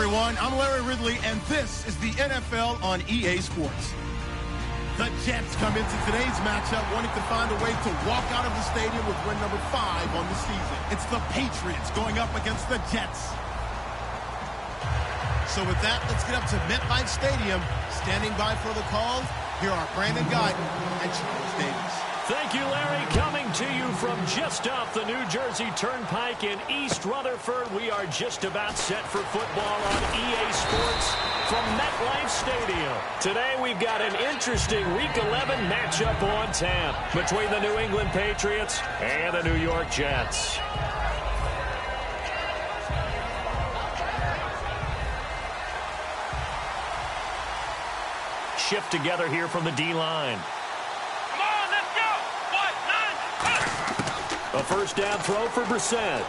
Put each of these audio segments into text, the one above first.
everyone. I'm Larry Ridley, and this is the NFL on EA Sports. The Jets come into today's matchup wanting to find a way to walk out of the stadium with win number 5 on the season. It's the Patriots going up against the Jets. So with that, let's get up to MetLife Stadium. Standing by for the call, here are Brandon Guyton and Charles Davis. Thank you, Larry. Coming to you from just off the New Jersey Turnpike in East Rutherford. We are just about set for football on EA Sports from MetLife Stadium. Today we've got an interesting Week 11 matchup on tap between the New England Patriots and the New York Jets. Shift together here from the D-line. A first down throw for Brissett.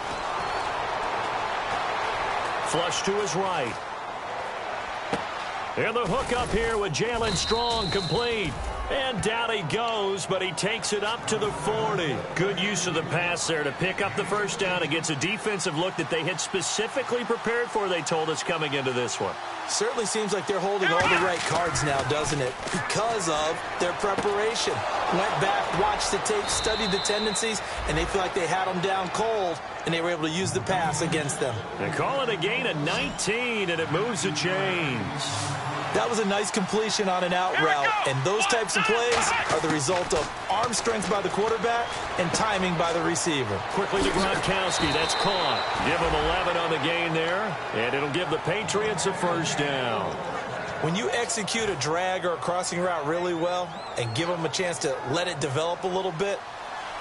Flush to his right. And the hook up here with Jalen Strong, complete. And down he goes, but he takes it up to the 40. Good use of the pass there to pick up the first down against a defensive look that they had specifically prepared for, they told us, coming into this one. Certainly seems like they're holding all the right cards now, doesn't it? Because of their preparation. Went back, watched the tape, studied the tendencies, and they feel like they had them down cold, and they were able to use the pass against them. They call it a gain of 19, and it moves the chains. That was a nice completion on an out route, and those types of plays are the result of arm strength by the quarterback and timing by the receiver. Quickly to Gronkowski. That's caught. Give him 11 on the gain there, and it'll give the Patriots a first down. When you execute a drag or a crossing route really well and give them a chance to let it develop a little bit,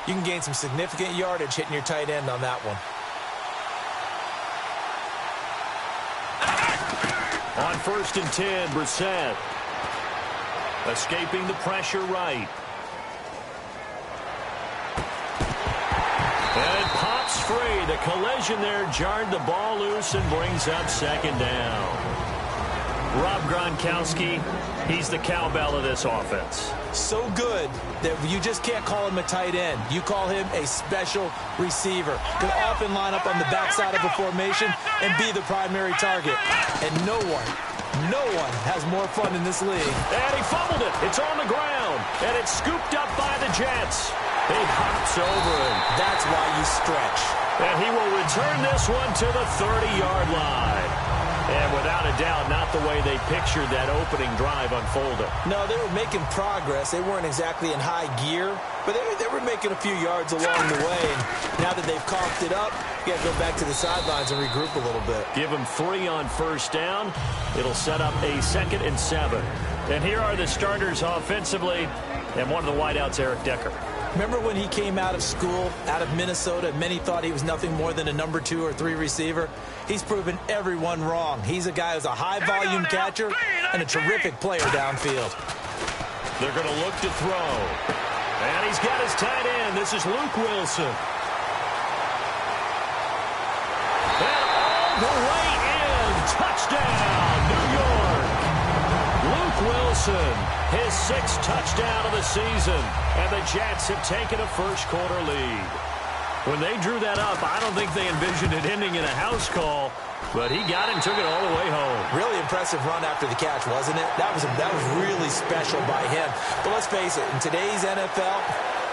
you can gain some significant yardage hitting your tight end on that one. On 1st and 10, Brissett. Escaping the pressure right. And it pops free. The collision there jarred the ball loose and brings up second down. Rob Gronkowski, he's the cowbell of this offense. So good that you just can't call him a tight end. You call him a special receiver. Can often line up on the backside of a formation and be the primary target. And no one has more fun in this league. And he fumbled it. It's on the ground. And it's scooped up by the Jets. He hops over him. That's why you stretch. And he will return this one to the 30-yard line. And without a doubt, not the way they pictured that opening drive unfolding. No, they were making progress. They weren't exactly in high gear, but they were making a few yards along the way. And now that they've coughed it up, you got to go back to the sidelines and regroup a little bit. Give them 3 on first down. It'll set up a 2nd and 7. And here are the starters offensively. And one of the wideouts, Eric Decker. Remember when he came out of school, out of Minnesota, many thought he was nothing more than a number 2 or 3 receiver? He's proven everyone wrong. He's a guy who's a high-volume catcher and a terrific player downfield. They're going to look to throw. And he's got his tight end. This is Luke Wilson. And all the way in. Touchdown, New York. Luke Wilson, his 6th touchdown of the season. And the Jets have taken a first-quarter lead. When they drew that up, I don't think they envisioned it ending in a house call, but he got it and took it all the way home. Really impressive run after the catch, wasn't it? That was really special by him. But let's face it, in today's NFL,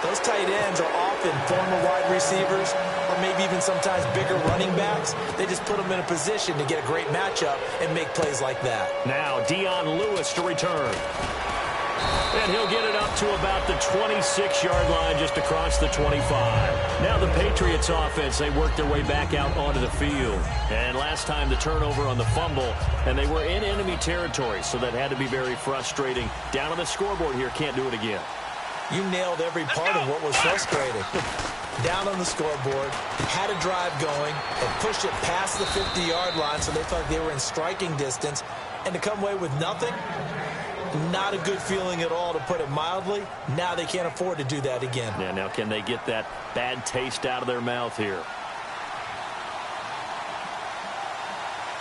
those tight ends are often former wide receivers or maybe even sometimes bigger running backs. They just put them in a position to get a great matchup and make plays like that. Now Dion Lewis to return. And he'll get it up to about the 26-yard line, just across the 25. Now the Patriots offense, they work their way back out onto the field. And last time the turnover on the fumble, and they were in enemy territory, so that had to be very frustrating. Down on the scoreboard here, can't do it again. You nailed every part of what was frustrating. Down on the scoreboard, had a drive going, and pushed it past the 50-yard line, so they thought they were in striking distance. And to come away with nothing, not a good feeling at all, to put it mildly. Now they can't afford to do that again. Yeah, now can they get that bad taste out of their mouth here?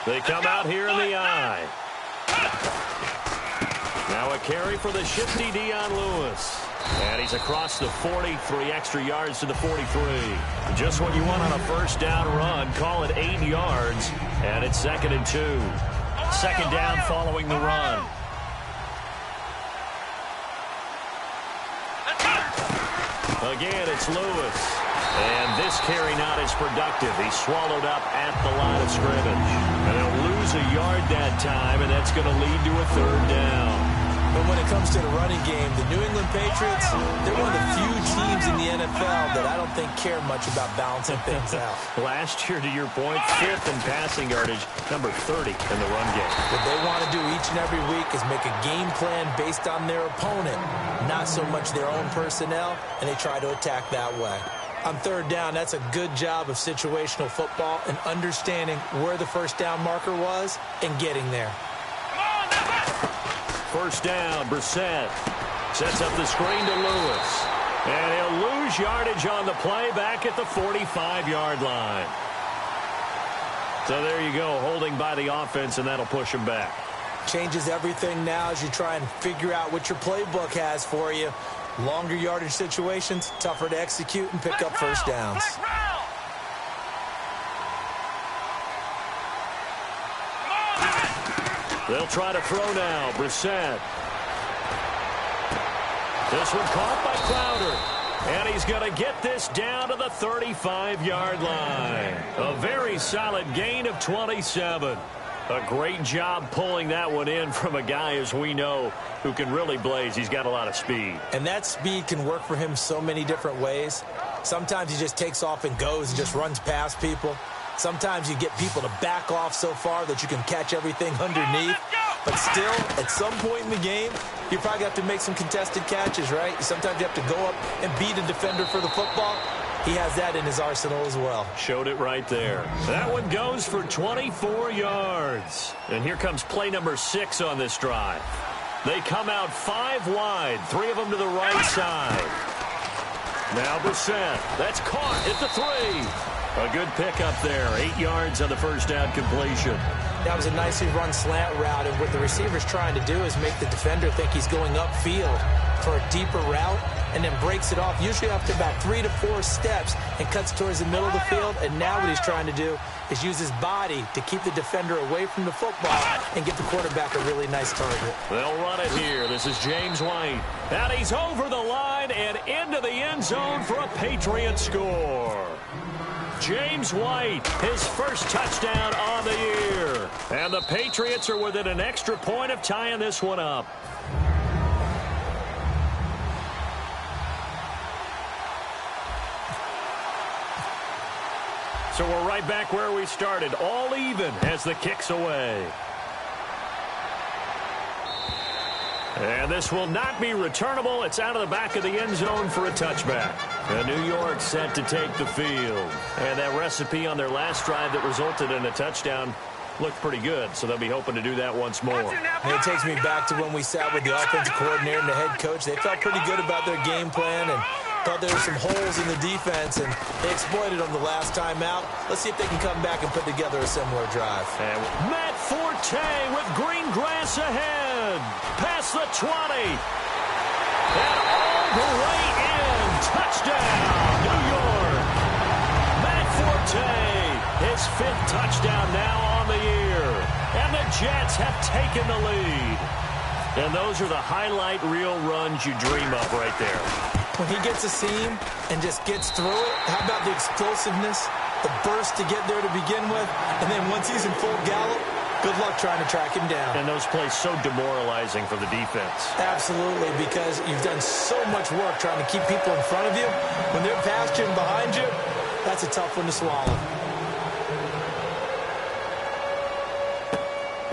They come out here in the eye. Now a carry for the shifty Dion Lewis. And he's across the 40, 3 extra yards to the 43. Just what you want on a first down run. Call it 8 yards, and it's 2nd and 2. Second down following the run. Again, it's Lewis. And this carry not as productive. He's swallowed up at the line of scrimmage. And they'll lose a yard that time, and that's going to lead to a third down. But when it comes to the running game, the New England Patriots, they're one of the few teams in the NFL that I don't think care much about balancing things out. Last year, to your point, 5th in passing yardage, number 30 in the run game. What they want to do each and every week is make a game plan based on their opponent, not so much their own personnel, and they try to attack that way. On third down, that's a good job of situational football and understanding where the first down marker was and getting there. First down, Brissett sets up the screen to Lewis. And he'll lose yardage on the play back at the 45-yard line. So there you go, holding by the offense, and that'll push him back. Changes everything now as you try and figure out what your playbook has for you. Longer yardage situations, tougher to execute and pick up first downs. They'll try to throw now. Brissett. This one caught by Crowder. And he's going to get this down to the 35-yard line. A very solid gain of 27. A great job pulling that one in from a guy, as we know, who can really blaze. He's got a lot of speed. And that speed can work for him so many different ways. Sometimes he just takes off and goes and just runs past people. Sometimes you get people to back off so far that you can catch everything underneath. But still, at some point in the game, you probably have to make some contested catches, right? Sometimes you have to go up and beat a defender for the football. He has that in his arsenal as well. Showed it right there. That one goes for 24 yards. And here comes play number 6 on this drive. They come out 5 wide, 3 of them to the right side. Now Brissett. That's caught at the 3. A good pickup there. 8 yards on the first down completion. That was a nicely run slant route, and what the receiver's trying to do is make the defender think he's going upfield for a deeper route, and then breaks it off, usually after about 3 to 4 steps, and cuts towards the middle of the field. And now what he's trying to do is use his body to keep the defender away from the football and get the quarterback a really nice target. They'll run it here. This is James White. And he's over the line and into the end zone for a Patriot score. James White, his first touchdown on the year. And the Patriots are within an extra point of tying this one up. So we're right back where we started, all even as the kick's away. And this will not be returnable. It's out of the back of the end zone for a touchback. And New York set to take the field. And that recipe on their last drive that resulted in a touchdown looked pretty good, so they'll be hoping to do that once more. And it takes me back to when we sat with the offensive coordinator and the head coach. They felt pretty good about their game plan and thought there were some holes in the defense, and they exploited them the last time out. Let's see if they can come back and put together a similar drive. And Matt Forte with green grass ahead. Past the 20. And all the way in. Touchdown, New York. Matt Forte, his 5th touchdown now on the year. And the Jets have taken the lead. And those are the highlight reel runs you dream of right there. When he gets a seam and just gets through it, how about the explosiveness, the burst to get there to begin with, and then once he's in full gallop, good luck trying to track him down. And those plays so demoralizing for the defense. Absolutely, because you've done so much work trying to keep people in front of you. When they're past you and behind you, that's a tough one to swallow.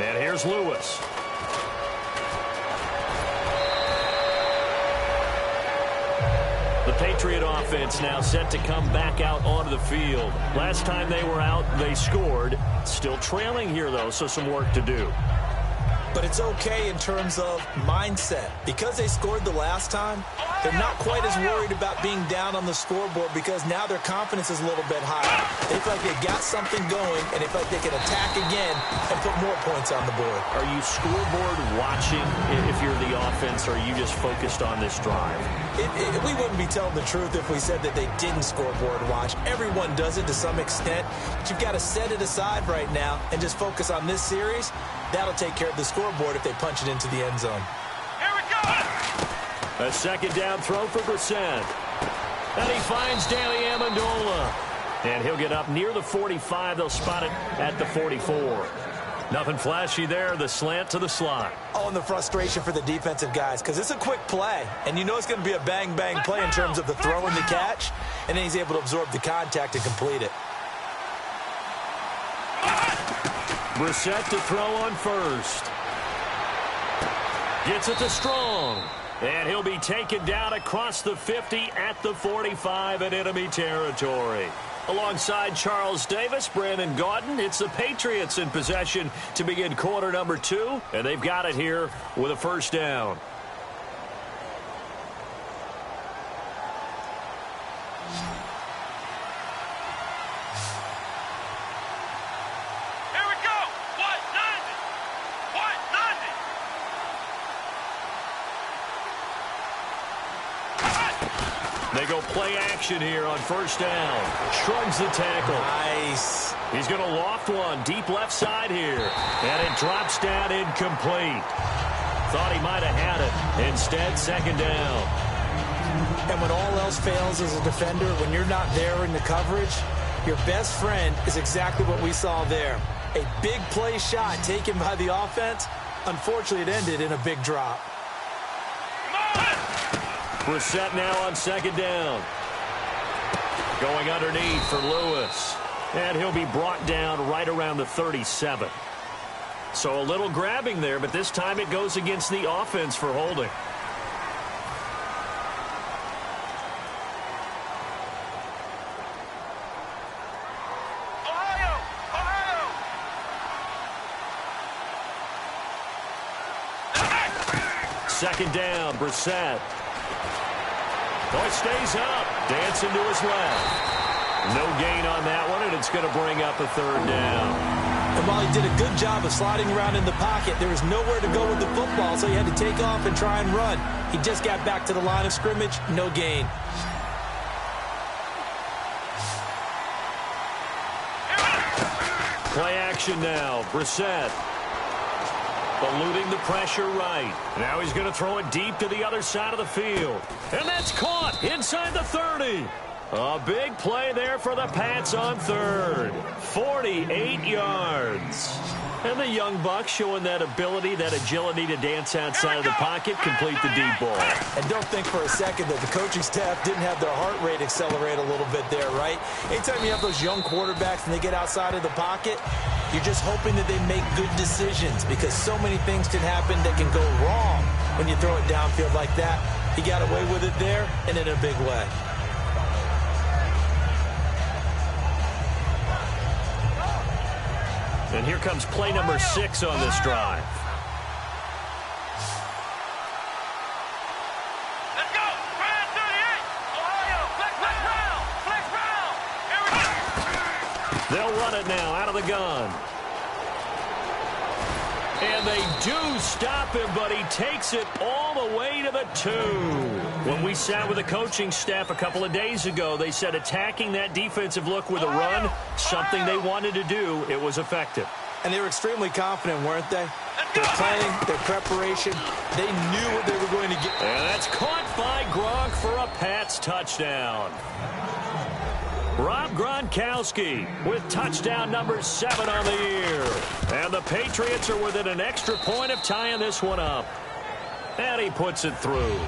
And here's Lewis. The Patriot offense now set to come back out onto the field. Last time they were out, they scored. Still trailing here, though, so some work to do. But it's okay in terms of mindset. Because they scored the last time, they're not quite as worried about being down on the scoreboard because now their confidence is a little bit higher. They feel like they've got something going, and they feel like they can attack again and put more points on the board. Are you scoreboard watching if you're the offense, or are you just focused on this drive? We wouldn't be telling the truth if we said that they didn't scoreboard watch. Everyone does it to some extent, but you've got to set it aside right now and just focus on this series. That'll take care of the scoreboard if they punch it into the end zone. Here we go! A second down throw for Brissett. And he finds Danny Amendola. And he'll get up near the 45. They'll spot it at the 44. Nothing flashy there. The slant to the slot. Oh, and the frustration for the defensive guys, because it's a quick play. And you know it's going to be a bang-bang play in terms of the throw and the catch. And then he's able to absorb the contact and complete it. Brissett to throw on first. Gets it to Strong. And he'll be taken down across the 50 at the 45 in enemy territory. Alongside Charles Davis, Brandon Gaudin, it's the Patriots in possession to begin quarter number 2. And they've got it here with a first down. They go play action here on first down. Shrugs the tackle. Nice. He's going to loft one deep left side here. And it drops down incomplete. Thought he might have had it. Instead, second down. And when all else fails as a defender, when you're not there in the coverage, your best friend is exactly what we saw there. A big play shot taken by the offense. Unfortunately, it ended in a big drop. Brissett now on second down. Going underneath for Lewis. And he'll be brought down right around the 37. So a little grabbing there, but this time it goes against the offense for holding. Second down, Brissett. Oh, it stays up. Dancing to his left. No gain on that one, and it's going to bring up a third down. And while he did a good job of sliding around in the pocket, there was nowhere to go with the football, so he had to take off and try and run. He just got back to the line of scrimmage, no gain. Play action now. Brissett. Eluding the pressure right. Now he's going to throw it deep to the other side of the field. And that's caught inside the 30. A big play there for the Pats on third. 48 yards. And the young buck showing that ability, that agility to dance outside of the pocket, complete the deep ball. And don't think for a second that the coaching staff didn't have their heart rate accelerate a little bit there, right? Anytime you have those young quarterbacks and they get outside of the pocket, you're just hoping that they make good decisions because so many things can happen that can go wrong when you throw it downfield like that. He got away with it there and in a big way. And here comes play number 6 on this drive. Let's go! Brand 38! Ohio! Flex round! Here we go! They'll run it now out of the gun. And they do stop him, but he takes it all the way to the 2. When we sat with the coaching staff a couple of days ago, they said attacking that defensive look with a run, something they wanted to do, it was effective. And they were extremely confident, weren't they? Their planning, their preparation, they knew what they were going to get. And that's caught by Gronk for a Pats touchdown. Rob Gronkowski with touchdown number 7 on the year. And the Patriots are within an extra point of tying this one up. And he puts it through.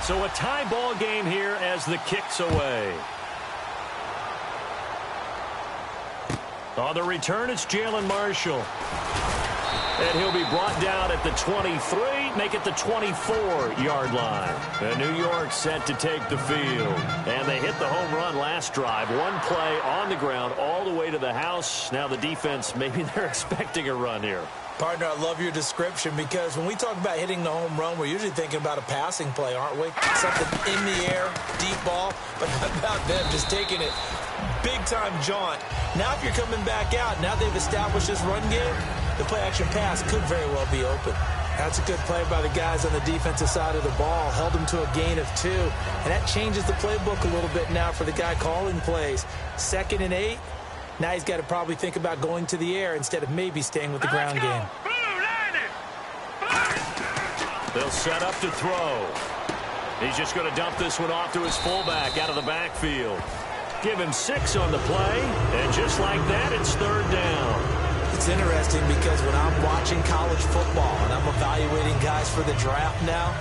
So a tie ball game here as the kick's away. On the return, it's Jalen Marshall. And he'll be brought down at the 23. make it the 24-yard line. And New York set to take the field. And they hit the home run last drive. One play on the ground all the way to the house. Now the defense, maybe they're expecting a run here. Partner, I love your description because when we talk about hitting the home run, we're usually thinking about a passing play, aren't we? Something in the air, deep ball. But how about them just taking it big-time jaunt? Now if you're coming back out, now they've established this run game, the play-action pass could very well be open. That's a good play by the guys on the defensive side of the ball. Held them to a gain of 2. And that changes the playbook a little bit now for the guy calling plays. 2nd and 8. Now he's got to probably think about going to the air instead of maybe staying with the ground game. They'll set up to throw. He's just going to dump this one off to his fullback out of the backfield. Give him 6 on the play, and just like that, it's 3rd down. It's interesting because when I'm watching college football and I'm evaluating guys for the draft now,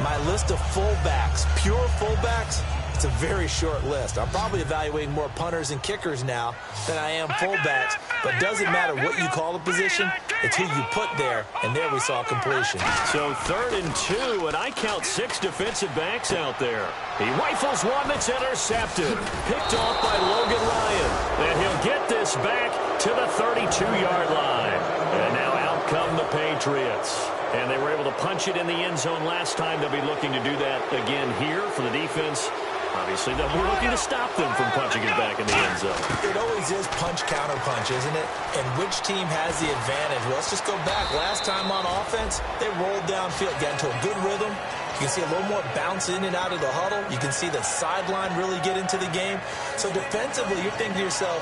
my list of fullbacks, pure fullbacks, it's a very short list. I'm probably evaluating more punters and kickers now than I am fullbacks. But it doesn't matter what you call the position. It's who you put there. And there we saw completion. So 3rd and 2, and I count 6 defensive backs out there. He rifles one that's intercepted. Picked off by Logan Ryan. And he'll get this back to the 32-yard line. And now out come the Patriots. And they were able to punch it in the end zone last time. They'll be looking to do that again here for the defense. Obviously, they'll be looking to stop them from punching it back in the end zone. It always is punch-counter-punch, isn't it? And which team has the advantage? Well, let's just go back. Last time on offense, they rolled downfield, got into a good rhythm. You can see a little more bounce in and out of the huddle. You can see the sideline really get into the game. So defensively, you're thinking to yourself,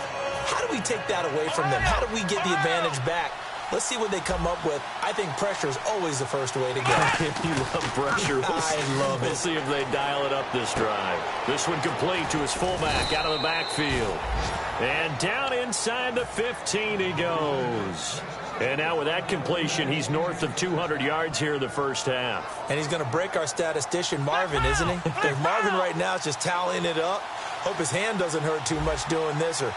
how do we take that away from them? How do we get the advantage back? Let's see what they come up with. I think pressure is always the first way to go. You love pressure. I love it. We'll see if they dial it up this drive. This one complete to his fullback out of the backfield. And down inside the 15 he goes. And now with that completion, he's north of 200 yards here in the first half. And he's going to break our statistician, Marvin, isn't he? Because Marvin right now is just tallying it up. Hope his hand doesn't hurt too much doing this or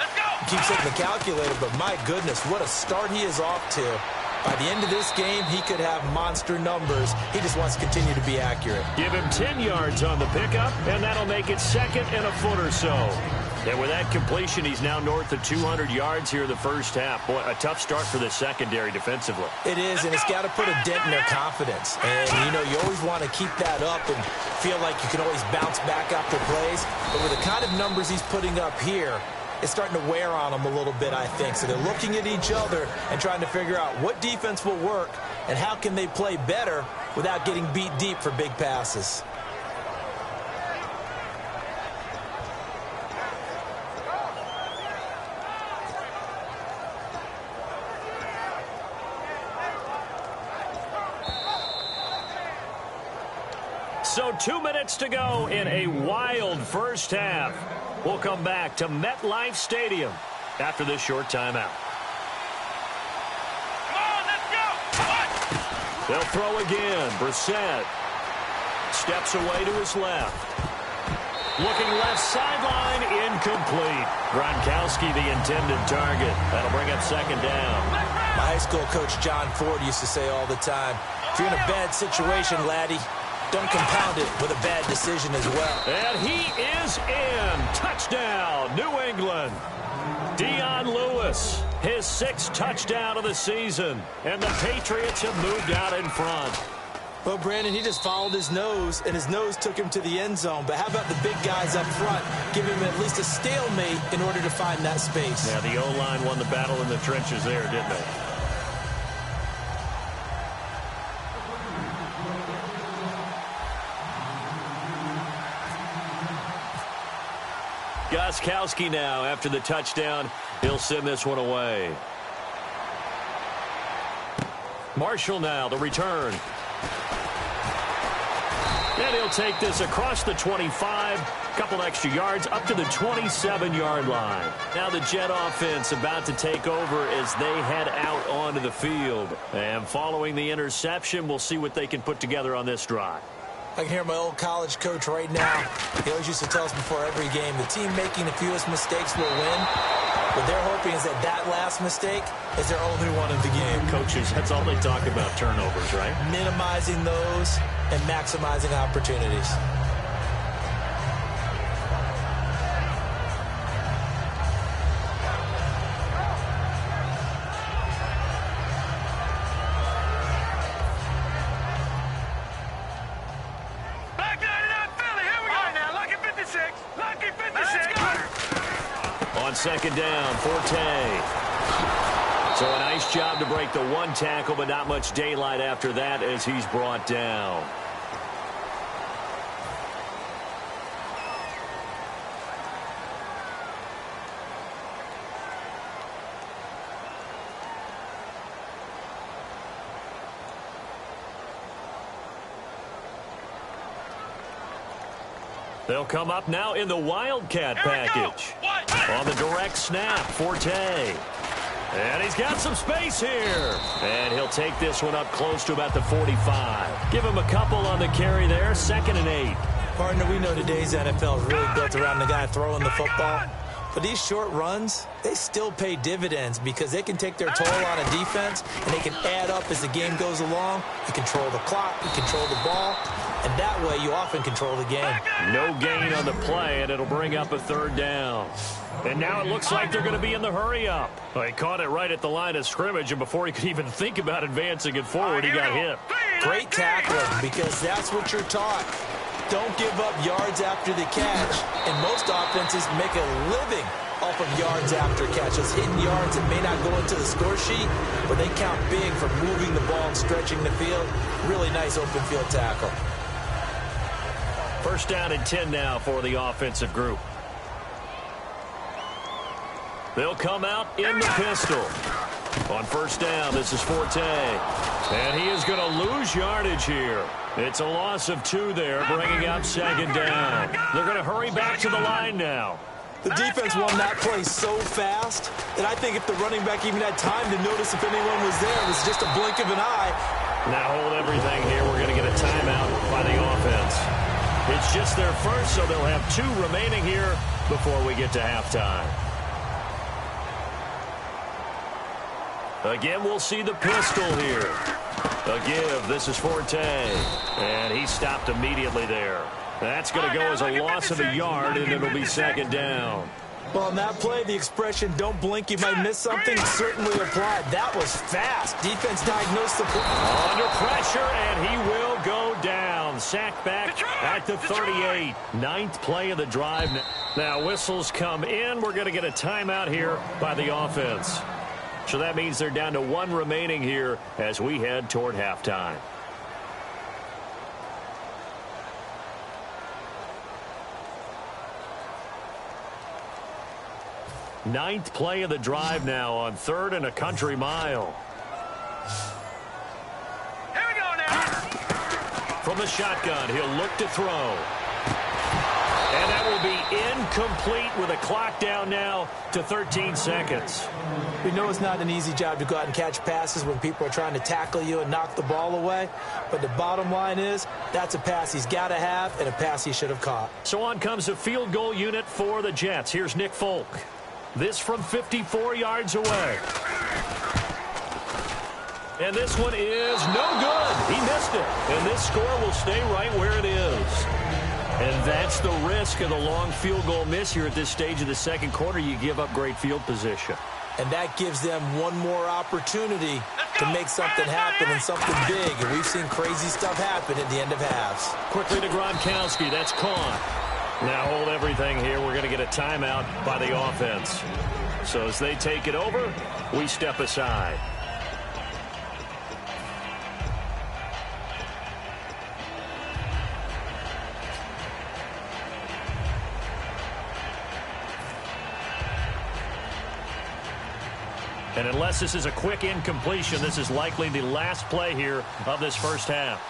keeps hitting the calculator. But my goodness, what a start he is off to. By the end of this game, he could have monster numbers. He just wants to continue to be accurate. Give him 10 yards on the pickup, and that'll make it 2nd and a foot or so. And with that completion, he's now north of 200 yards here in the first half. Boy, a tough start for the secondary defensively. It is, and it's got to put a dent in their confidence. And, you know, you always want to keep that up and feel like you can always bounce back after plays. But with the kind of numbers he's putting up here, it's starting to wear on them a little bit, I think. So they're looking at each other and trying to figure out what defense will work and how can they play better without getting beat deep for big passes. So 2 minutes to go in a wild first half. We'll come back to MetLife Stadium after this short timeout. Come on, let's go. They'll throw again. Brissett steps away to his left. Looking left sideline, incomplete. Gronkowski the intended target. That'll bring up 2nd down. My high school coach John Ford used to say all the time, if you're in a bad situation, laddie, don't compound it with a bad decision as well. And he is in. Touchdown, New England. Dion Lewis, his 6th touchdown of the season. And the Patriots have moved out in front. Well, Brandon, he just followed his nose, and his nose took him to the end zone. But how about the big guys up front? Give him at least a stalemate in order to find that space. Yeah, the O-line won the battle in the trenches there, didn't they? Gostkowski now after the touchdown. He'll send this one away. Marshall now, the return. And he'll take this across the 25. Couple extra yards up to the 27-yard line. Now the Jet offense about to take over as they head out onto the field. And following the interception, we'll see what they can put together on this drive. I can hear my old college coach right now. He always used to tell us before every game, the team making the fewest mistakes will win. What they're hoping is that that last mistake is their only one of the game. Coaches, that's all they talk about, turnovers, right? Minimizing those and maximizing opportunities. Back 99 Philly. Here we go now. Lucky 56. Lucky 56. On second down, Forte. So a nice job to break the one tackle, but not much daylight after that as he's brought down. They'll come up now in the Wildcat package. On the direct snap, Forte. And he's got some space here. And he'll take this one up close to about the 45. Give him a couple on the carry there, 2nd and 8. Partner, we know today's NFL is really built around the guy throwing the football. But these short runs, they still pay dividends because they can take their toll on a defense and they can add up as the game goes along. You control the clock, you control the ball, and that way you often control the game. No gain on the play, and it'll bring up a 3rd down. And now it looks like they're going to be in the hurry-up. Well, he caught it right at the line of scrimmage, and before he could even think about advancing it forward, he got hit. Great tackling because that's what you're taught. Don't give up yards after the catch. And most offenses make a living off of yards after catch. Those hidden yards that may not go into the score sheet, but they count big for moving the ball and stretching the field. Really nice open field tackle. 1st down and 10 now for the offensive group. They'll come out in the pistol. On 1st down, this is Forte. And he is going to lose yardage here. It's a loss of 2 there, bringing up 2nd down. They're going to hurry back to the line now. The defense won that play so fast that I think if the running back even had time to notice if anyone was there, it was just a blink of an eye. Now hold everything here. We're going to get a timeout by the offense. It's just their first, so they'll have 2 remaining here before we get to halftime. Again, we'll see the pistol here. A give. This is Forte. And he stopped immediately there. That's going to go as a loss of a yard, and it'll be 2nd down. Well, on that play, the expression, don't blink, you might miss something, certainly applied. That was fast. Defense diagnosed the play. Under pressure, and he will go down. Sacked back at the 38. 9th play of the drive. Now, whistles come in. We're going to get a timeout here by the offense. So that means they're down to 1 remaining here as we head toward halftime. Ninth play of the drive now on 3rd and a country mile. Here we go now. From the shotgun, he'll look to throw. And that will be incomplete with a clock down now to 13 seconds. We know it's not an easy job to go out and catch passes when people are trying to tackle you and knock the ball away. But the bottom line is that's a pass he's got to have and a pass he should have caught. So on comes a field goal unit for the Jets. Here's Nick Folk. This from 54 yards away. And this one is no good. He missed it. And this score will stay right where it is. And that's the risk of the long field goal miss here at this stage of the 2nd quarter. You give up great field position. And that gives them one more opportunity to make something happen and something big. And we've seen crazy stuff happen at the end of halves. Quickly to Gronkowski. That's caught. Now hold everything here. We're going to get a timeout by the offense. So as they take it over, we step aside. And unless this is a quick incompletion, this is likely the last play here of this first half.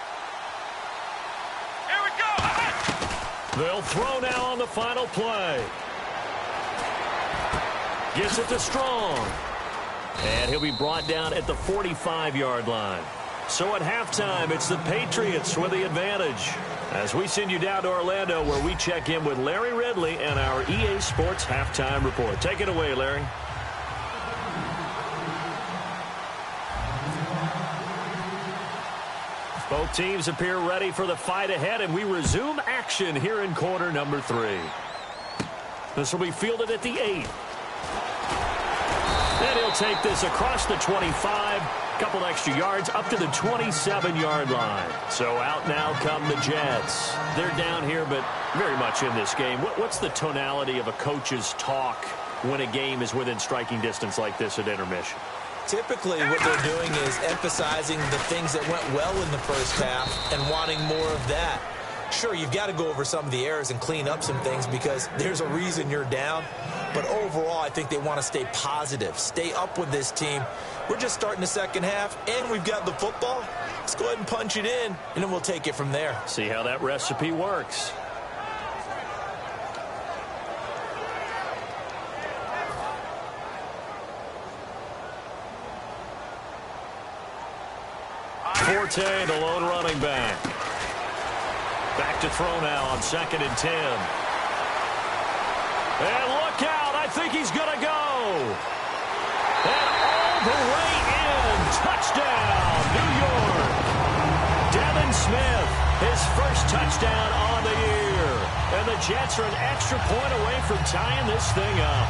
Here we go. They'll throw now on the final play. Gets it to Strong. And he'll be brought down at the 45-yard line. So at halftime, it's the Patriots with the advantage. As we send you down to Orlando, where we check in with Larry Ridley and our EA Sports Halftime Report. Take it away, Larry. Both teams appear ready for the fight ahead, and we resume action here in quarter number 3. This will be fielded at the 8. And he'll take this across the 25, couple extra yards up to the 27-yard line. So out now come the Jets. They're down here, but very much in this game. What's the tonality of a coach's talk when a game is within striking distance like this at intermission? Typically, what they're doing is emphasizing the things that went well in the first half and wanting more of that. Sure, you've got to go over some of the errors and clean up some things because there's a reason you're down. But overall, I think they want to stay positive, stay up with this team. We're just starting the second half, and we've got the football. Let's go ahead and punch it in, and then we'll take it from there. See how that recipe works. Forte, the lone running back. Back to throw now on 2nd and 10. And look out. I think he's going to go. And all the way in. Touchdown, New York. Devin Smith, his first touchdown on the year. And the Jets are an extra point away from tying this thing up.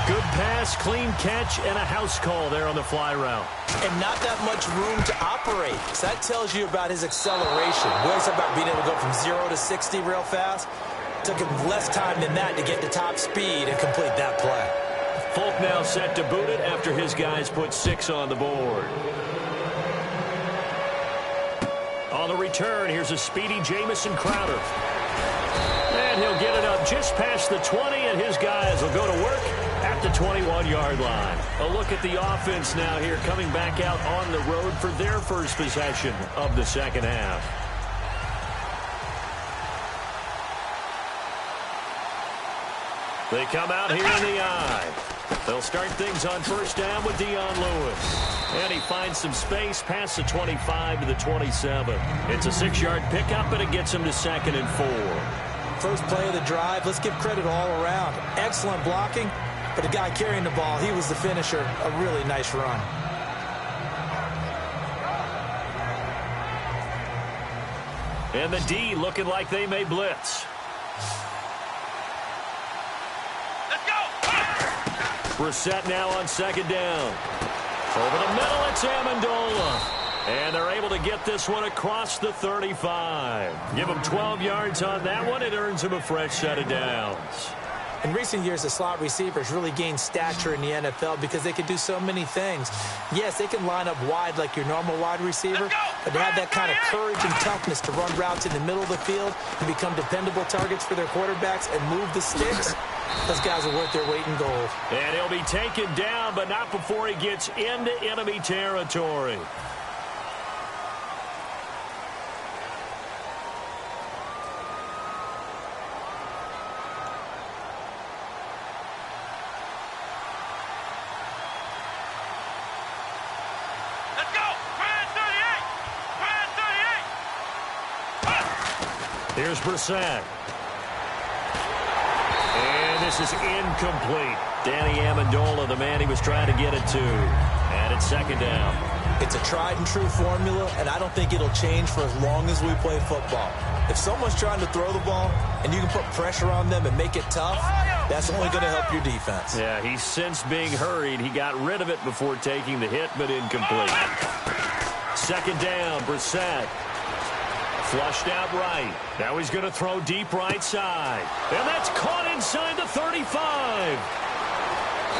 Good pass, clean catch, and a house call there on the fly route. And not that much room to operate. So that tells you about his acceleration. We always talk about being able to go from 0 to 60 real fast. Took him less time than that to get to top speed and complete that play. Folk now set to boot it after his guys put 6 on the board. On the return, here's a speedy Jamison Crowder. And he'll get it up just past the 20, and his guys will go to work at the 21-yard line. A look at the offense now here, coming back out on the road for their first possession of the second half. They come out here in the eye. They'll start things on first down with Dion Lewis. And he finds some space past the 25 to the 27. It's a 6-yard pickup, and it gets him to 2nd and 4. First play of the drive, let's give credit all around. Excellent blocking, but the guy carrying the ball, he was the finisher. A really nice run. And the D looking like they may blitz. Let's go! Brissett now on 2nd down. Over the middle, it's Amendola. And they're able to get this one across the 35. Give him 12 yards on that one. It earns him a fresh set of downs. In recent years, the slot receivers really gained stature in the NFL because they can do so many things. Yes, they can line up wide like your normal wide receiver, but to have that kind of courage and toughness to run routes in the middle of the field and become dependable targets for their quarterbacks and move the sticks, those guys are worth their weight in gold. And he'll be taken down, but not before he gets into enemy territory. Here's Brissett. And this is incomplete. Danny Amendola, the man he was trying to get it to. And it's 2nd down. It's a tried and true formula, and I don't think it'll change for as long as we play football. If someone's trying to throw the ball and you can put pressure on them and make it tough, that's only going to help your defense. Yeah, he's since being hurried. He got rid of it before taking the hit, but incomplete. 2nd down, Brissett. Flushed out right. Now he's going to throw deep right side. And that's caught inside the 35.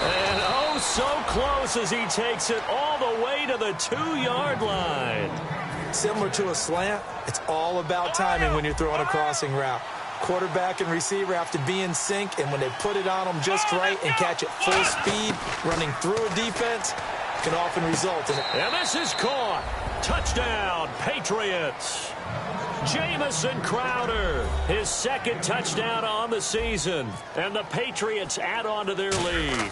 And oh, so close as he takes it all the way to the 2-yard line. Similar to a slant, it's all about timing when you're throwing a crossing route. Quarterback and receiver have to be in sync, and when they put it on them just right and catch it full speed, running through a defense can often result in it. And this is caught. Touchdown, Patriots. Jamison Crowder, his 2nd touchdown on the season. And the Patriots add on to their lead.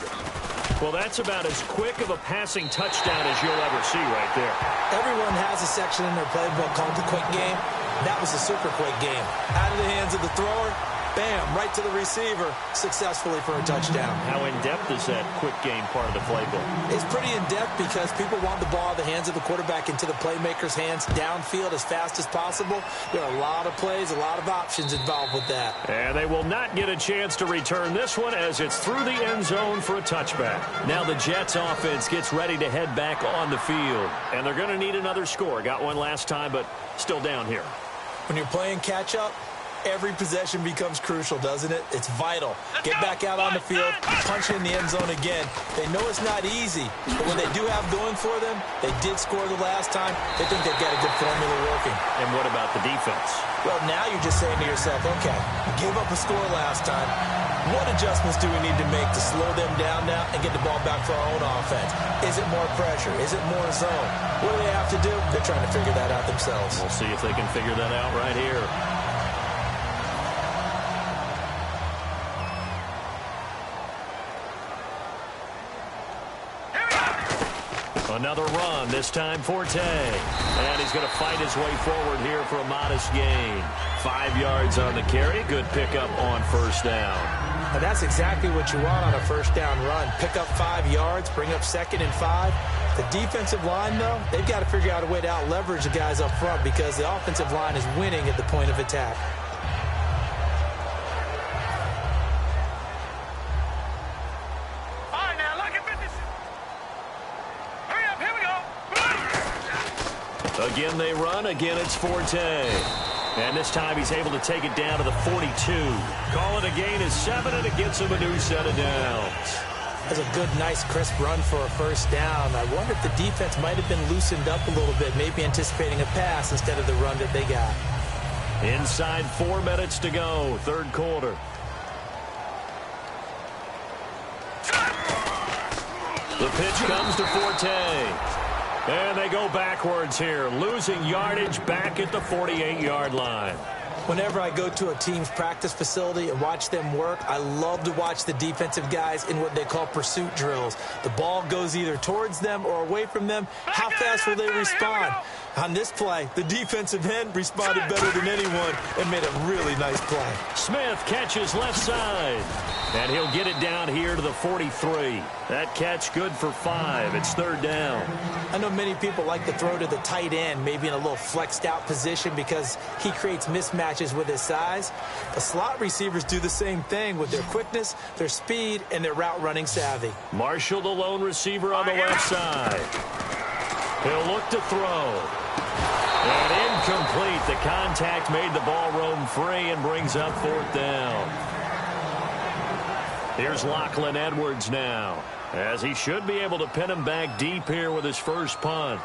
Well, that's about as quick of a passing touchdown as you'll ever see right there. Everyone has a section in their playbook called the quick game. That was a super quick game. Out of the hands of the thrower, bam, right to the receiver, successfully for a touchdown. How in-depth is that quick game part of the playbook? It's pretty in-depth because people want the ball out of the hands of the quarterback into the playmaker's hands downfield as fast as possible. There are a lot of plays, a lot of options involved with that. And they will not get a chance to return this one as it's through the end zone for a touchback. Now the Jets offense gets ready to head back on the field. And they're going to need another score. Got one last time, but still down here. When you're playing catch-up, every possession becomes crucial, doesn't it? It's vital. Get back out on the field, punch it in the end zone again. They know it's not easy, but when they do have going for them, they did score the last time. They think they've got a good formula working. And what about the defense? Well, now you're just saying to yourself, okay, give up a score last time. What adjustments do we need to make to slow them down now and get the ball back for our own offense? Is it more pressure? Is it more zone? What do they have to do? They're trying to figure that out themselves. We'll see if they can figure that out right here. Another run, this time Forte. And he's going to fight his way forward here for a modest gain. 5 yards on the carry. Good pickup on first down. And that's exactly what you want on a first down run. Pick up 5 yards, bring up 2nd and 5. The defensive line, though, they've got to figure out a way to out-leverage the guys up front because the offensive line is winning at the point of attack. Again they run, again it's Forte. And this time he's able to take it down to the 42. Call it a gain of 7, and it gets him a new set of downs. That's a good, nice, crisp run for a first down. I wonder if the defense might have been loosened up a little bit, maybe anticipating a pass instead of the run that they got. Inside 4 minutes to go, third quarter. The pitch comes to Forte. And they go backwards here, losing yardage back at the 48-yard line. Whenever I go to a team's practice facility and watch them work, I love to watch the defensive guys in what they call pursuit drills. The ball goes either towards them or away from them. How fast will they respond? On this play, the defensive end responded better than anyone and made a really nice play. Smith catches left side. And he'll get it down here to the 43. That catch good for 5. It's third down. I know many people like to throw to the tight end, maybe in a little flexed out position because he creates mismatches with his size. The slot receivers do the same thing with their quickness, their speed, and their route running savvy. Marshall, the lone receiver on the left side. He'll look to throw. And incomplete. The contact made the ball roam free and brings up fourth down. Here's Lachlan Edwards now, as he should be able to pin him back deep here with his first punt.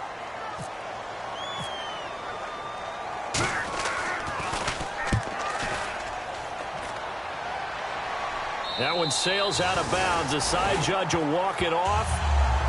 That one sails out of bounds. The side judge will walk it off.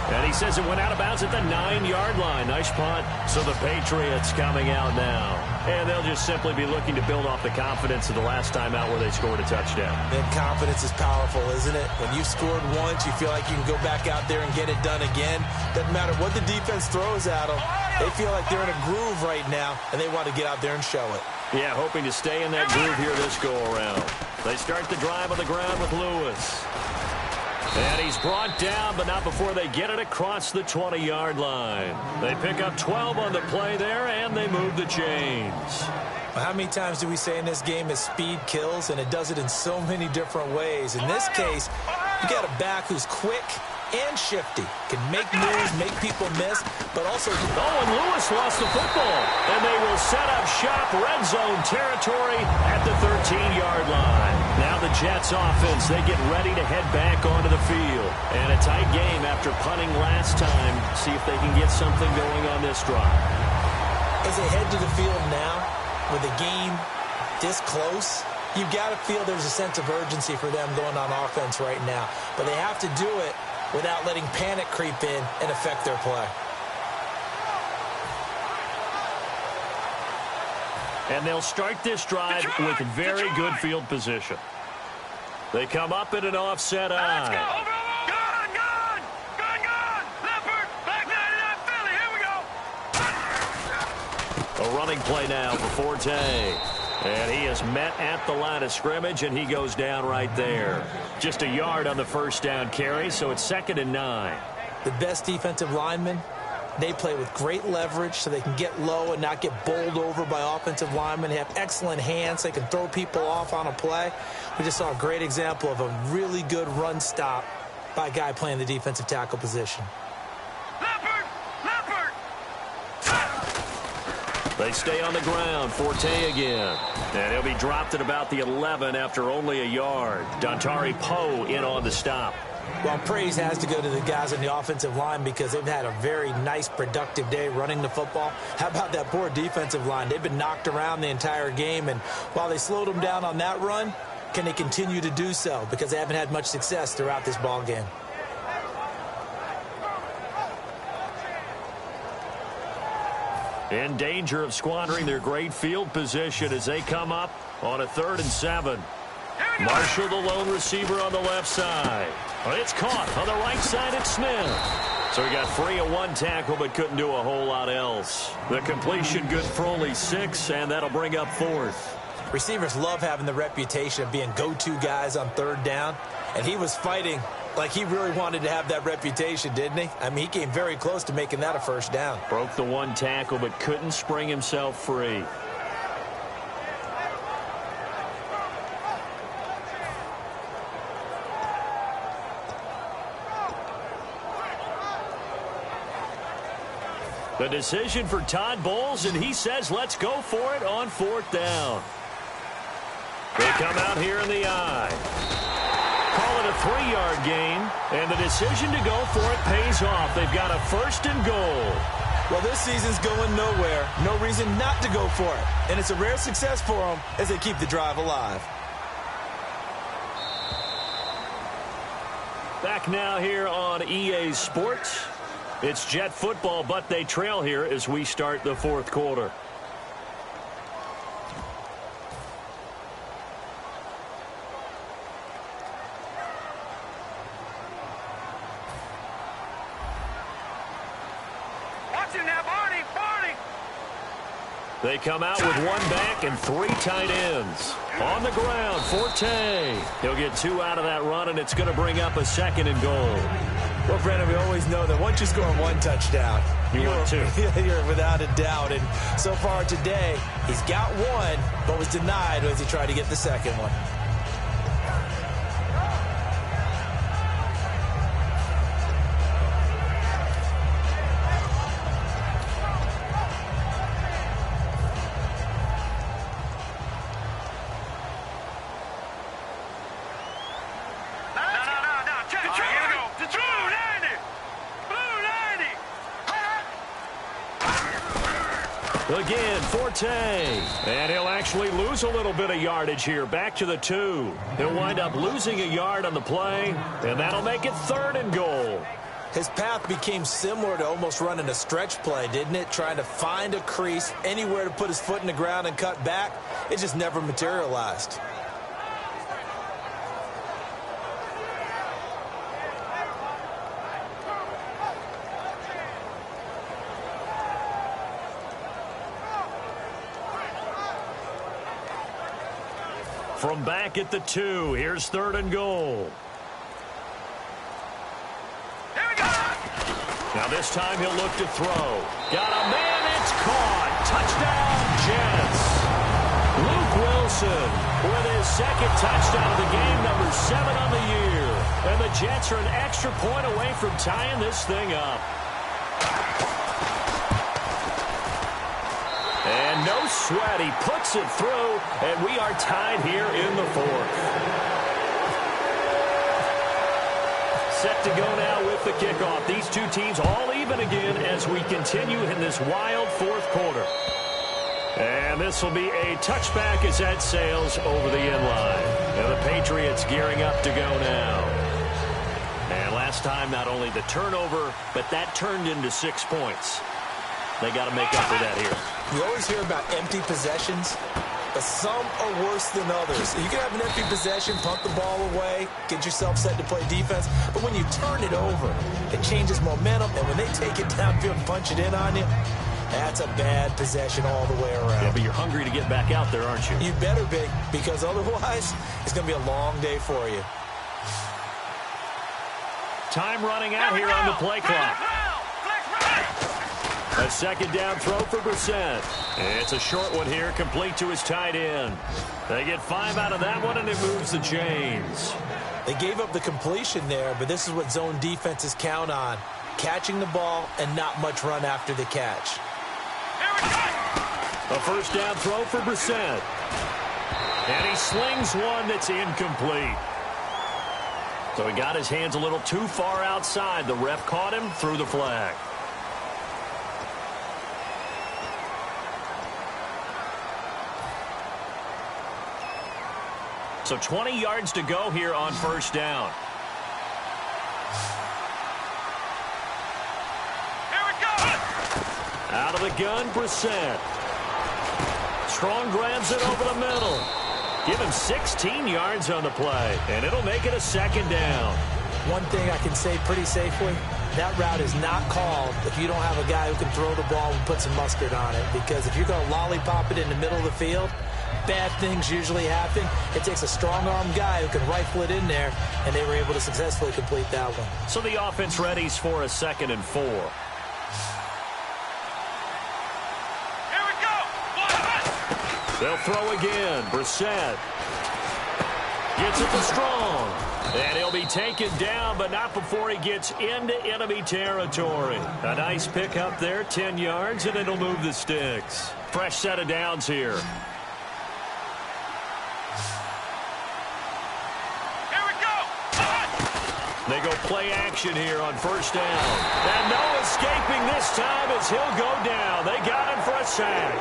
And he says it went out of bounds at the 9-yard line. Nice punt. So the Patriots coming out now. And they'll just simply be looking to build off the confidence of the last time out where they scored a touchdown. And confidence is powerful, isn't it? When you've scored once, you feel like you can go back out there and get it done again. Doesn't matter what the defense throws at them. They feel like they're in a groove right now, and they want to get out there and show it. Yeah, hoping to stay in that groove here this go-around. They start the drive on the ground with Lewis. And he's brought down, but not before they get it across the 20-yard line. They pick up 12 on the play there, and they move the chains. Well, how many times do we say in this game is speed kills, and it does it in so many different ways. In this case, you got a back who's quick and shifty, can make moves, make people miss, but also... Oh, and Lewis lost the football, and they will set up shop, red zone territory at the 13-yard line. Now the Jets offense, they get ready to head back onto the field. And a tight game after punting last time. See if they can get something going on this drive. As they head to the field now, with the game this close, you've got to feel there's a sense of urgency for them going on offense right now. But they have to do it without letting panic creep in and affect their play. And they'll start this drive with very good field position. They come up in an offset eye. A running play now for Forte. And he is met at the line of scrimmage, and he goes down right there. Just a yard on the first down carry, so it's 2nd and 9. The best defensive linemen, they play with great leverage so they can get low and not get bowled over by offensive linemen. They have excellent hands. They can throw people off on a play. We just saw a great example of a really good run stop by a guy playing the defensive tackle position. They stay on the ground. Forte again. And he'll be dropped at about the 11 after only a yard. Dontari Poe in on the stop. Well, praise has to go to the guys on the offensive line because they've had a very nice, productive day running the football. How about that poor defensive line? They've been knocked around the entire game, and while they slowed them down on that run, can they continue to do so? Because they haven't had much success throughout this ball game. In danger of squandering their great field position as they come up on a 3rd and 7. Marshall, the lone receiver on the left side. It's caught on the right side. It's Smith. So he got free of one tackle but couldn't do a whole lot else. The completion good for only 6, and that'll bring up 4th. Receivers love having the reputation of being go-to guys on 3rd down, and he was fighting like he really wanted to have that reputation, didn't he? I mean, he came very close to making that a 1st down. Broke the one tackle but couldn't spring himself free. The decision for Todd Bowles, and he says let's go for it on 4th down. They come out here in the eye. Call it a 3-yard gain, and the decision to go for it pays off. They've got a 1st and goal. Well, this season's going nowhere. No reason not to go for it. And it's a rare success for them as they keep the drive alive. Back now here on EA Sports. It's Jet football, but they trail here as we start the 4th quarter. They come out with 1 back and 3 tight ends. On the ground, Forte. He'll get 2 out of that run, and it's going to bring up a 2nd and goal. Well, Brandon, we always know that once you score 1 touchdown, you want 2. You're without a doubt. And so far today, he's got 1, but was denied as he tried to get the 2nd one. Again, Forte. And he'll actually lose a little bit of yardage here. Back to the 2. He'll wind up losing a yard on the play, and that'll make it 3rd and goal. His path became similar to almost running a stretch play, didn't it? Trying to find a crease, anywhere to put his foot in the ground and cut back. It just never materialized. From back at the 2, here's 3rd and goal. Here we go! Now this time he'll look to throw. Got a man, it's caught. Touchdown, Jets. Luke Wilson with his 2nd touchdown of the game, number 7 on the year. And the Jets are an extra point away from tying this thing up. And no sweat, he puts it through, and we are tied here in the 4th. Set to go now with the kickoff. These two teams all even again as we continue in this wild 4th quarter. And this will be a touchback as that sails over the end line. And the Patriots gearing up to go now. And last time, not only the turnover, but that turned into 6 points. They got to make up for that here. You always hear about empty possessions, but some are worse than others. You can have an empty possession, punt the ball away, get yourself set to play defense, but when you turn it over, it changes momentum, and when they take it downfield and punch it in on you, That's a bad possession all the way around. Yeah, but you're hungry to get back out there, aren't you? You better be, because otherwise it's going to be a long day for you. Time running out here on the play clock. A second down throw for Brissett. It's a short one here, complete to his tight end. They get 5 out of that one, and it moves the chains. They gave up the completion there, but this is what zone defenses count on. Catching the ball and not much run after the catch. A first down throw for Brissett. And he slings one that's incomplete. So he got his hands a little too far outside. The ref caught him, threw the flag. So 20 yards to go here on first down. Here we go. Out of the gun, Brissett. Strong grabs it over the middle. Give him 16 yards on the play, and it'll make it a second down. One thing I can say pretty safely, that route is not called if you don't have a guy who can throw the ball and put some mustard on it. Because if you're going to lollipop it in the middle of the field, bad things usually happen. It takes a strong-arm guy who can rifle it in there, and they were able to successfully complete that one. So the offense readies for a 2nd and 4. Here we go. They'll throw again. Brissett gets it to Strong. And he'll be taken down, but not before he gets into enemy territory. A nice pickup there, 10 yards, and it'll move the sticks. Fresh set of downs here. They go play action here on first down. And no escaping this time as he'll go down. They got him for a sack.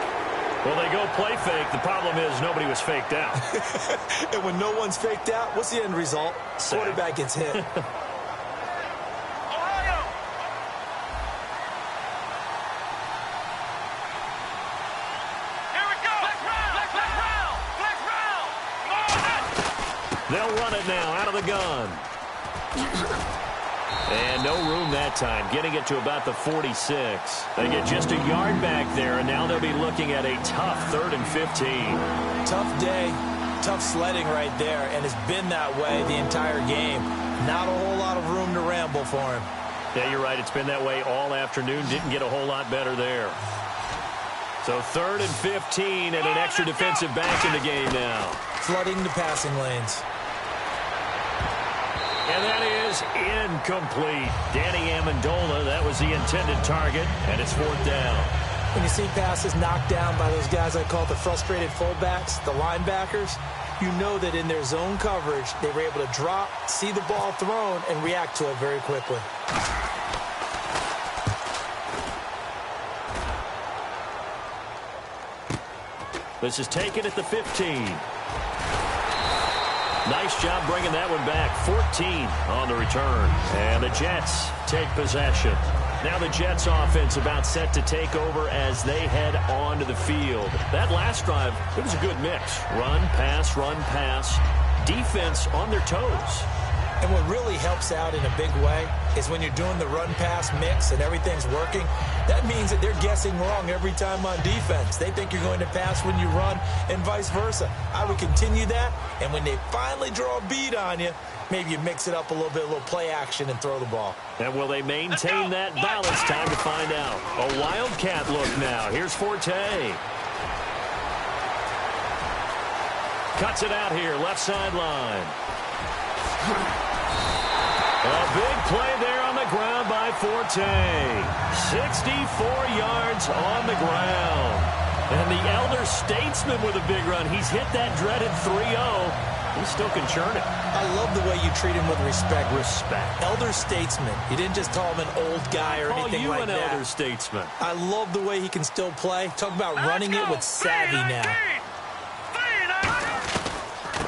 Well, they go play fake. The problem is nobody was faked out. And when no one's faked out, what's the end result? Sack. Quarterback gets hit. Ohio. Here we go. Flex round. They'll run it now out of the gun. And no room that time, getting it to about the 46. They get just a yard back there, and now they'll be looking at a tough 3rd and 15. Tough day, tough sledding right there, and it's been that way the entire game. Not a whole lot of room to ramble for him. Yeah, you're right. It's been that way all afternoon. Didn't get a whole lot better there. So 3rd and 15 and an extra defensive back in the game now. Flooding the passing lanes. And that is incomplete. Danny Amendola, that was the intended target, and it's 4th down. When you see passes knocked down by those guys I call the frustrated fullbacks, the linebackers, you know that in their zone coverage, they were able to drop, see the ball thrown, and react to it very quickly. This is taken at the 15. Nice job bringing that one back. 14 on the return. And the Jets take possession. Now the Jets offense about set to take over as they head onto the field. That last drive, it was a good mix. Run, pass, defense on their toes. And what really helps out in a big way is when you're doing the run-pass mix and everything's working, that means that they're guessing wrong every time on defense. They think you're going to pass when you run and vice versa. I would continue that, and when they finally draw a beat on you, maybe you mix it up a little bit, a little play action and throw the ball. And will they maintain that balance? Time to find out. A wildcat look now. Here's Forte. Cuts it out here, left sideline. A big play there on the ground by Forte. 64 yards on the ground. And the elder statesman with a big run. He's hit that dreaded 3-0. He still can churn it. I love the way you treat him with respect. Elder statesman. You didn't just call him an old guy or anything like that. Call you an elder statesman. I love the way he can still play. Talk about running it with savvy now.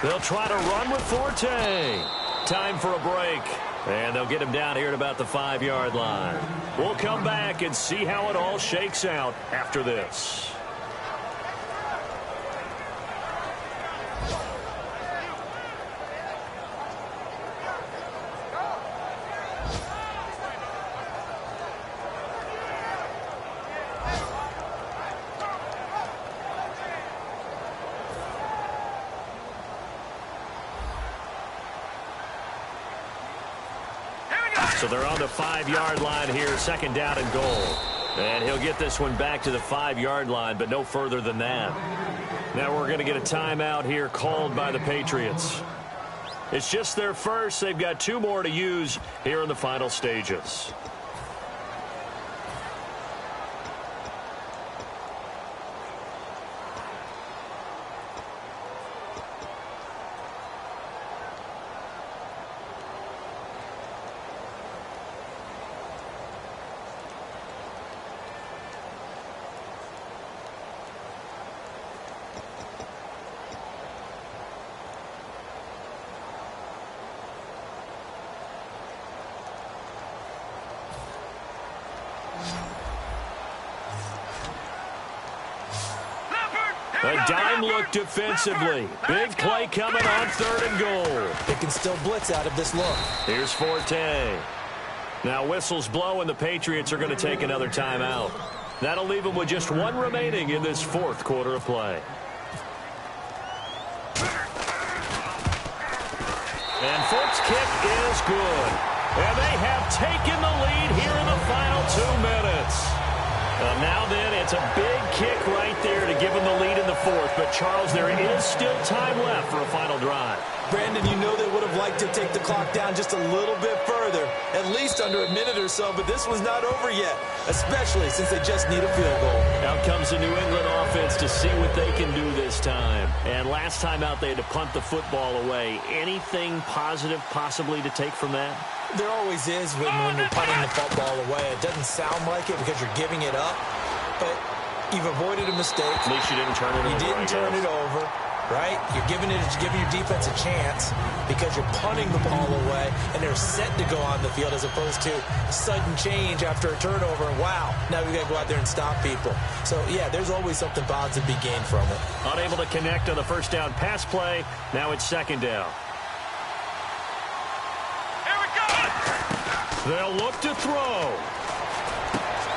They'll try to run with Forte. Time for a break. And they'll get him down here at about the 5-yard line. We'll come back and see how it all shakes out after this. So they're on the 5-yard line here, second down and goal. And he'll get this one back to the 5-yard line, but no further than that. Now we're going to get a timeout here called by the Patriots. It's just their first. They've got 2 more to use here in the final stages. A dime look defensively. Big play coming on 3rd and goal. They can still blitz out of this look. Here's Forte. Now whistles blow, and the Patriots are going to take another timeout. That'll leave them with just 1 remaining in this 4th quarter of play. And Folk's kick is good. And they have taken the lead here in the final 2 minutes. Now then, it's a big kick right there to give them the lead in the 4th. But, Charles, there is still time left for a final drive. Brandon, you know they would have liked to take the clock down just a little bit further, at least under a minute or so, but this was not over yet, especially since they just need a field goal. Out comes the New England offense to see what they can do this time. And last time out, they had to punt the football away. Anything positive possibly to take from that? There always is when you're punting the football away. It doesn't sound like it because you're giving it up, but you've avoided a mistake. At least you didn't turn it over. You didn't turn it over, right? You're giving your defense a chance because you're punting the ball away, and they're set to go on the field as opposed to sudden change after a turnover. Wow, now we got to go out there and stop people. So, yeah, there's always something positive to be gained from it. Unable to connect on the first down pass play. Now it's 2nd down. They'll look to throw.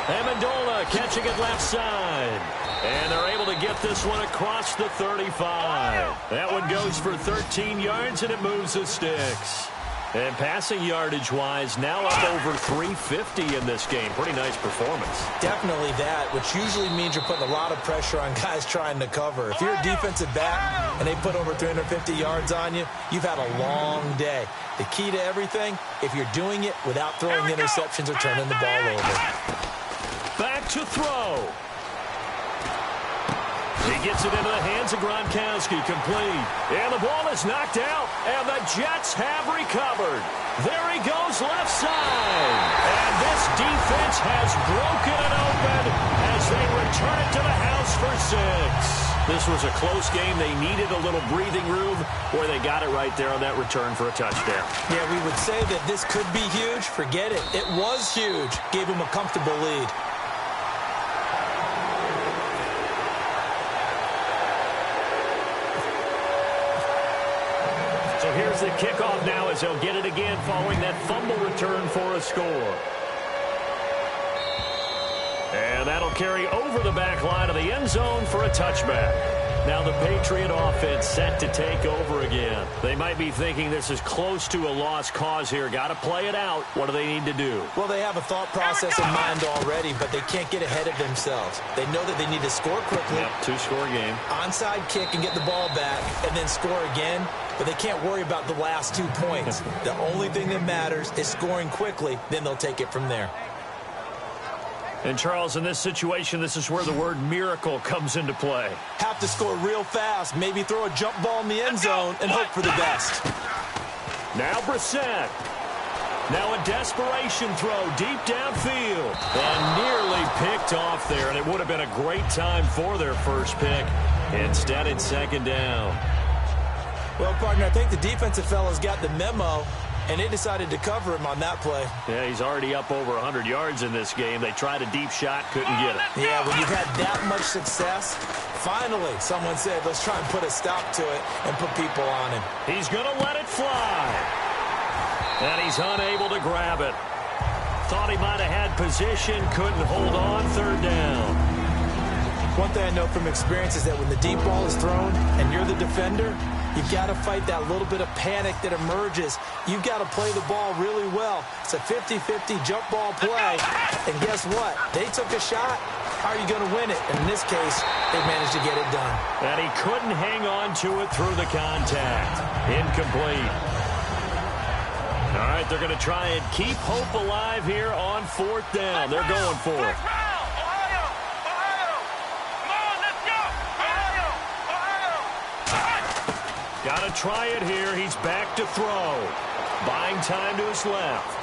Amendola catching it left side. And they're able to get this one across the 35. That one goes for 13 yards, and it moves the sticks. And passing yardage-wise, now up over 350 in this game. Pretty nice performance. Definitely that, which usually means you're putting a lot of pressure on guys trying to cover. If you're a defensive back and they put over 350 yards on you, you've had a long day. The key to everything, if you're doing it without throwing interceptions or turning the ball over. Back to throw. He gets it into the hands of Gronkowski, complete. And the ball is knocked out, and the Jets have recovered. There he goes left side. And this defense has broken it open as they return it to the house for 6. This was a close game. They needed a little breathing room where they got it right there on that return for a touchdown. Yeah, we would say that this could be huge. Forget it. It was huge. Gave them a comfortable lead. So here's the kickoff now as they'll get it again following that fumble return for a score. And that'll carry over the back line of the end zone for a touchback. Now the Patriot offense set to take over again. They might be thinking this is close to a lost cause here. Got to play it out. What do they need to do? Well, they have a thought process in mind already, but they can't get ahead of themselves. They know that they need to score quickly. Yep, 2-score game. Onside kick and get the ball back and then score again. But they can't worry about the last 2 points. The only thing that matters is scoring quickly. Then they'll take it from there. And, Charles, in this situation, this is where the word miracle comes into play. Have to score real fast. Maybe throw a jump ball in the end zone and hope for the best. Now Brissett. Now a desperation throw deep downfield. And nearly picked off there. And it would have been a great time for their first pick. Instead, it's 2nd down. Well, partner, I think the defensive fellas got the memo, and they decided to cover him on that play. Yeah, he's already up over 100 yards in this game. They tried a deep shot, couldn't get it. Yeah, when you've had that much success, finally someone said, let's try and put a stop to it and put people on him. He's going to let it fly. And he's unable to grab it. Thought he might have had position, couldn't hold on, 3rd down. One thing I know from experience is that when the deep ball is thrown and you're the defender, you've got to fight that little bit of panic that emerges. You've got to play the ball really well. It's a 50-50 jump ball play. And guess what? They took a shot. How are you going to win it? And in this case, they managed to get it done. And he couldn't hang on to it through the contact. Incomplete. All right, they're going to try and keep hope alive here on 4th down. They're going for it. Got to try it here. He's back to throw. Buying time to his left.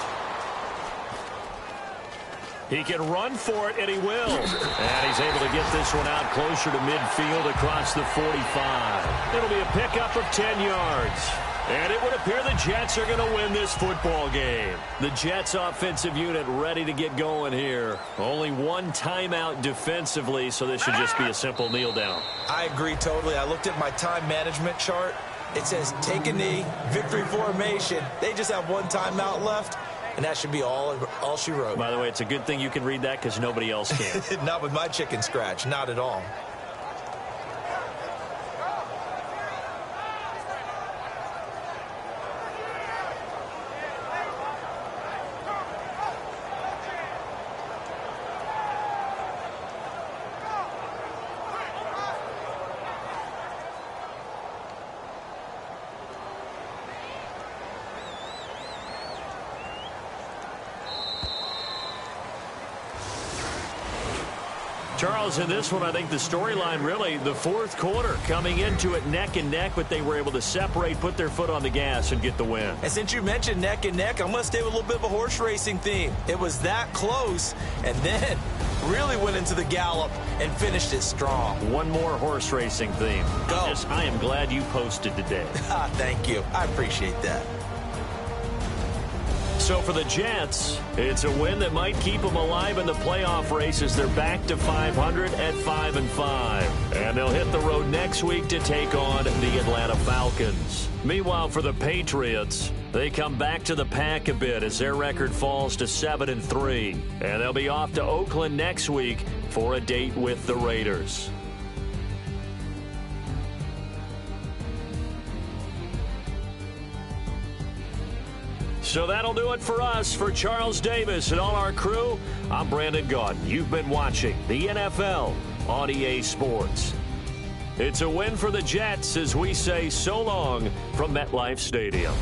He can run for it, and he will. And he's able to get this one out closer to midfield across the 45. It'll be a pickup of 10 yards. And it would appear the Jets are going to win this football game. The Jets offensive unit ready to get going here. Only one timeout defensively, so this should just be a simple kneel down. I agree totally. I looked at my time management chart. It says take a knee, victory formation. They just have one timeout left, and that should be all she wrote. By the way, it's a good thing you can read that because nobody else can. Not with my chicken scratch. Not at all. Charles, in this one, I think the storyline really, the 4th quarter, coming into it neck and neck, but they were able to separate, put their foot on the gas, and get the win. And since you mentioned neck and neck, I'm going to stay with a little bit of a horse racing theme. It was that close, and then really went into the gallop and finished it strong. One more horse racing theme. Go. I am glad you posted today. Thank you. I appreciate that. So for the Jets, it's a win that might keep them alive in the playoff race as they're back to 500 at 5-5. And they'll hit the road next week to take on the Atlanta Falcons. Meanwhile, for the Patriots, they come back to the pack a bit as their record falls to 7-3. And they'll be off to Oakland next week for a date with the Raiders. So that'll do it for us. For Charles Davis and all our crew, I'm Brandon Gaudin. You've been watching the NFL on EA Sports. It's a win for the Jets as we say so long from MetLife Stadium.